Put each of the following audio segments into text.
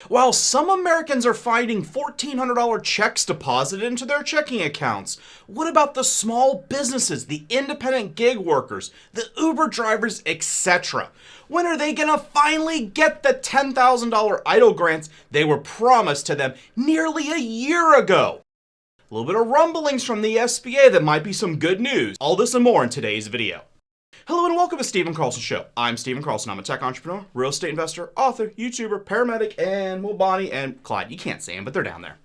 While some Americans are finding $1,400 checks deposited into their checking accounts, what about the small businesses, the independent gig workers, the Uber drivers, etc.? When are they gonna finally get the $10,000 EIDL grants they were promised to them nearly a year ago? A little bit of rumblings from the SBA that might be some good news. All this and more in today's video. Hello and welcome to Stephen Carlson Show. I'm Stephen Carlson. I'm a tech entrepreneur, real estate investor, author, YouTuber, paramedic, and Bonnie and Clyde. You can't see them, but they're down there.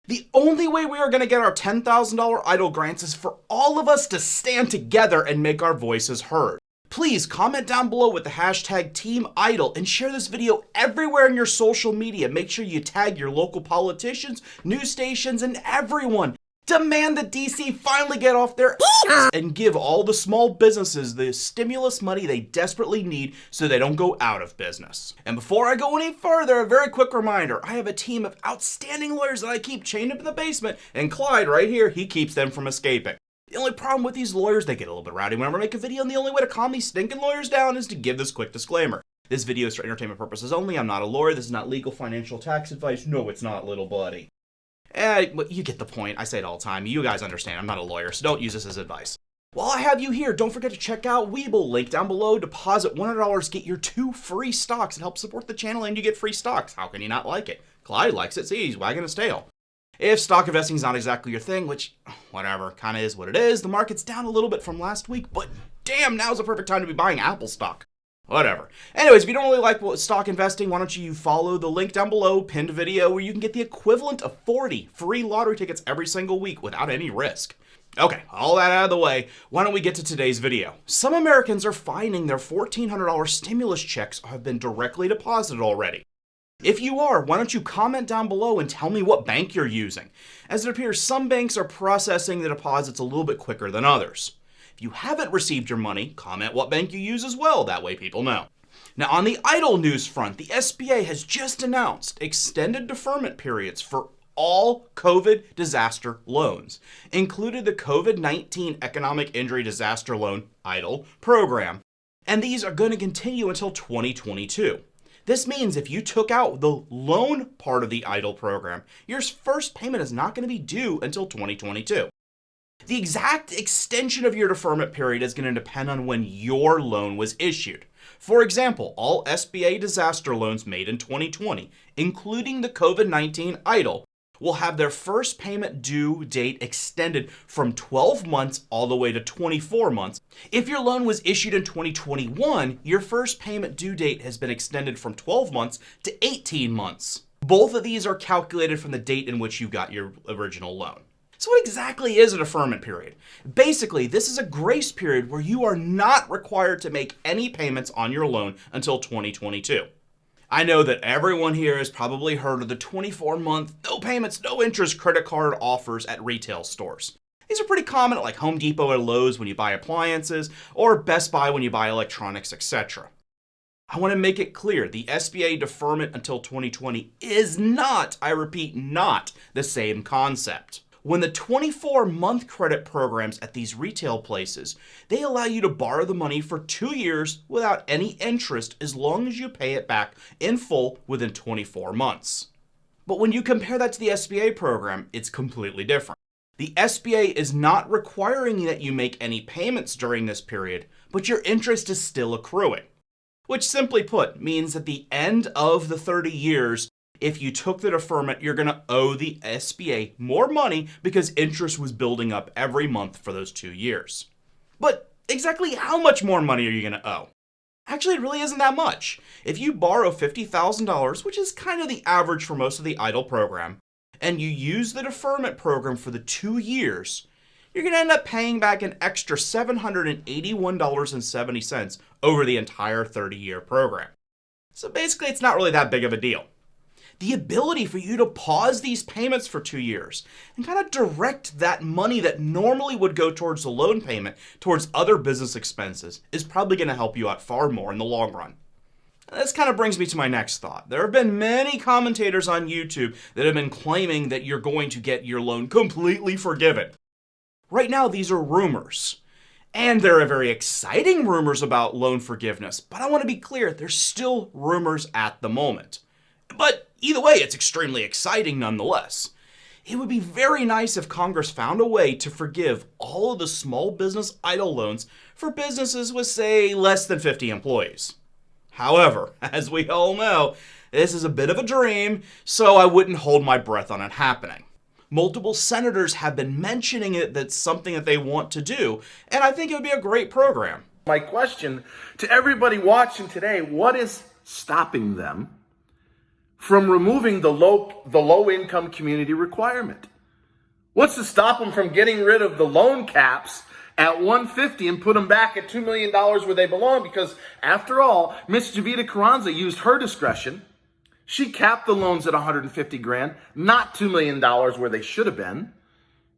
The only way we are going to get our $10,000 EIDL grants is for all of us to stand together and make our voices heard. Please comment down below with the hashtag #TeamEIDL and share this video everywhere in your social media. Make sure you tag your local politicians, news stations, and everyone. Demand that DC finally get off their ass and give all the small businesses the stimulus money they desperately need so they don't go out of business. And before I go any further, a very quick reminder, I have a team of outstanding lawyers that I keep chained up in the basement, and Clyde right here, he keeps them from escaping. The only problem with these lawyers, they get a little bit rowdy whenever I make a video, and the only way to calm these stinking lawyers down is to give this quick disclaimer. This video is for entertainment purposes only. I'm not a lawyer. This is not legal, financial, tax advice. No, it's not, little buddy. You get the point. I say it all the time. You guys understand. I'm not a lawyer, so don't use this as advice. While I have you here, don't forget to check out Webull. Link down below. Deposit $100. Get your 2 free stocks. It helps support the channel, and you get free stocks. How can you not like it? Clyde likes it. See, he's wagging his tail. If stock investing is not exactly your thing, which, whatever, kind of is what it is, the market's down a little bit from last week, but damn, now's the perfect time to be buying Apple stock. Whatever. Anyways, if you don't really like stock investing, why don't you follow the link down below, pinned video, where you can get the equivalent of 40 free lottery tickets every single week without any risk. Okay, all that out of the way, why don't we get to today's video? Some Americans are finding their $1,400 stimulus checks have been directly deposited already. If you are, why don't you comment down below and tell me what bank you're using? As it appears, some banks are processing the deposits a little bit quicker than others. If you haven't received your money, comment what bank you use as well, that way people know. Now on the EIDL news front, the SBA has just announced extended deferment periods for all COVID disaster loans, including the COVID-19 Economic Injury Disaster Loan, EIDL, program, and these are going to continue until 2022. This means if you took out the loan part of the EIDL program, your first payment is not going to be due until 2022. The exact extension of your deferment period is going to depend on when your loan was issued. For example, all SBA disaster loans made in 2020, including the COVID-19 EIDL, will have their first payment due date extended from 12 months all the way to 24 months. If your loan was issued in 2021, your first payment due date has been extended from 12 months to 18 months. Both of these are calculated from the date in which you got your original loan. So what exactly is a deferment period? Basically, this is a grace period where you are not required to make any payments on your loan until 2022. I know that everyone here has probably heard of the 24-month, no payments, no interest credit card offers at retail stores. These are pretty common at like Home Depot and Lowe's when you buy appliances, or Best Buy when you buy electronics, etc. I want to make it clear, the SBA deferment until 2020 is not, I repeat, not the same concept. When the 24-month credit programs at these retail places, they allow you to borrow the money for 2 years without any interest as long as you pay it back in full within 24 months. But when you compare that to the SBA program, it's completely different. The SBA is not requiring that you make any payments during this period, but your interest is still accruing. Which simply put means at the end of the 30 years, if you took the deferment, you're going to owe the SBA more money because interest was building up every month for those 2 years. But exactly how much more money are you going to owe? Actually, it really isn't that much. If you borrow $50,000, which is kind of the average for most of the EIDL program, and you use the deferment program for the 2 years, you're going to end up paying back an extra $781.70 over the entire 30-year program. So basically, it's not really that big of a deal. The ability for you to pause these payments for 2 years and kind of direct that money that normally would go towards the loan payment towards other business expenses is probably going to help you out far more in the long run. And this kind of brings me to my next thought. There have been many commentators on YouTube that have been claiming that you're going to get your loan completely forgiven. Right now, these are rumors. And there are very exciting rumors about loan forgiveness, but I want to be clear, they're still rumors at the moment. But Either way, it's extremely exciting nonetheless. It would be very nice if Congress found a way to forgive all of the small business EIDL loans for businesses with, say, less than 50 employees. However, as we all know, this is a bit of a dream, so I wouldn't hold my breath on it happening. Multiple senators have been mentioning it, that's something that they want to do, and I think it would be a great program. My question to everybody watching today, what is stopping them from removing the low income community requirement? What's to stop them from getting rid of the loan caps at $150 and put them back at $2 million where they belong? Because after all, Ms. Javita Carranza used her discretion. She capped the loans at $150,000, not $2 million where they should have been.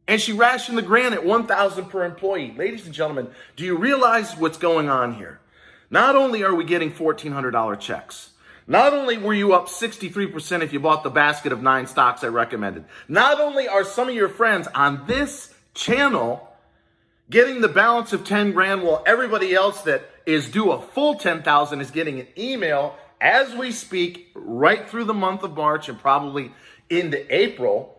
And she rationed the grant at $1,000 per employee. Ladies and gentlemen, do you realize what's going on here? Not only are we getting $1,400 checks, not only were you up 63% if you bought the basket of 9 stocks I recommended, not only are some of your friends on this channel getting the balance of $10,000 while everybody else that is due a full $10,000 is getting an email as we speak right through the month of March and probably into April.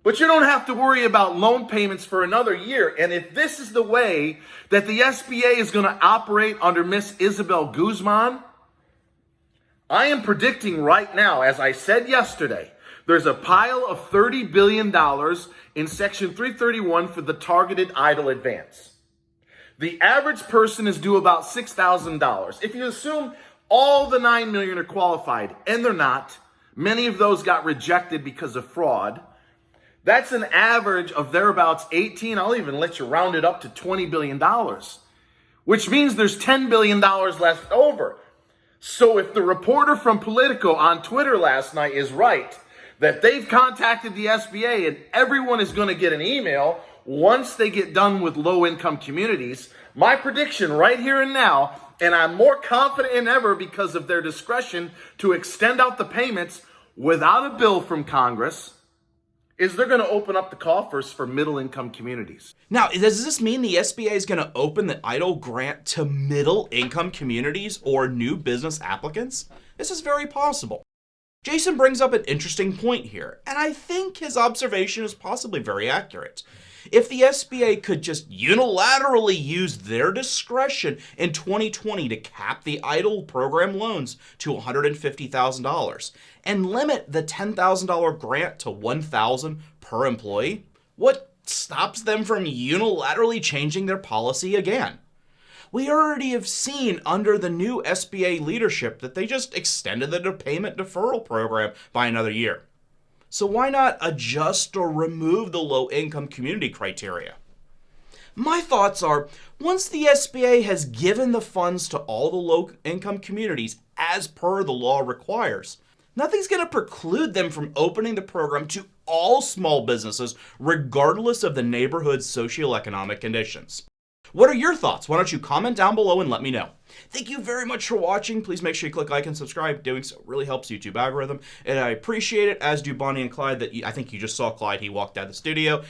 But you don't have to worry about loan payments for another year. And if this is the way that the SBA is going to operate under Miss Isabel Guzman, I am predicting right now, as I said yesterday, there's a pile of $30 billion in Section 331 for the targeted EIDL advance. The average person is due about $6,000. If you assume all the 9 million are qualified, and they're not, many of those got rejected because of fraud. That's an average of thereabouts 18, I'll even let you round it up to $20 billion, which means there's $10 billion left over. So if the reporter from Politico on Twitter last night is right, that they've contacted the SBA and everyone is going to get an email once they get done with low-income communities, my prediction right here and now, and I'm more confident than ever because of their discretion to extend out the payments without a bill from Congress, is they're going to open up the coffers for middle-income communities. Now, does this mean the SBA is going to open the EIDL grant to middle-income communities or new business applicants? This is very possible. Jason brings up an interesting point here, and I think his observation is possibly very accurate. If the SBA could just unilaterally use their discretion in 2020 to cap the EIDL program loans to $150,000 and limit the $10,000 grant to $1,000 per employee, what stops them from unilaterally changing their policy again? We already have seen under the new SBA leadership that they just extended the payment deferral program by another year. So why not adjust or remove the low-income community criteria? My thoughts are, once the SBA has given the funds to all the low-income communities as per the law requires, nothing's going to preclude them from opening the program to all small businesses regardless of the neighborhood's socioeconomic conditions. What are your thoughts? Why don't you comment down below and let me know. Thank you very much for watching. Please make sure you click like and subscribe. Doing so really helps YouTube algorithm. And I appreciate it, as do Bonnie and Clyde. I think you just saw Clyde. He walked out of the studio.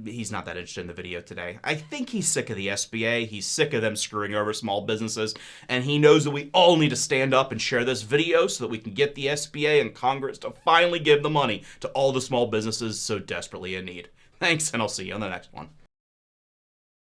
He's not that interested in the video today. I think he's sick of the SBA. He's sick of them screwing over small businesses. And he knows that we all need to stand up and share this video so that we can get the SBA and Congress to finally give the money to all the small businesses so desperately in need. Thanks, and I'll see you on the next one.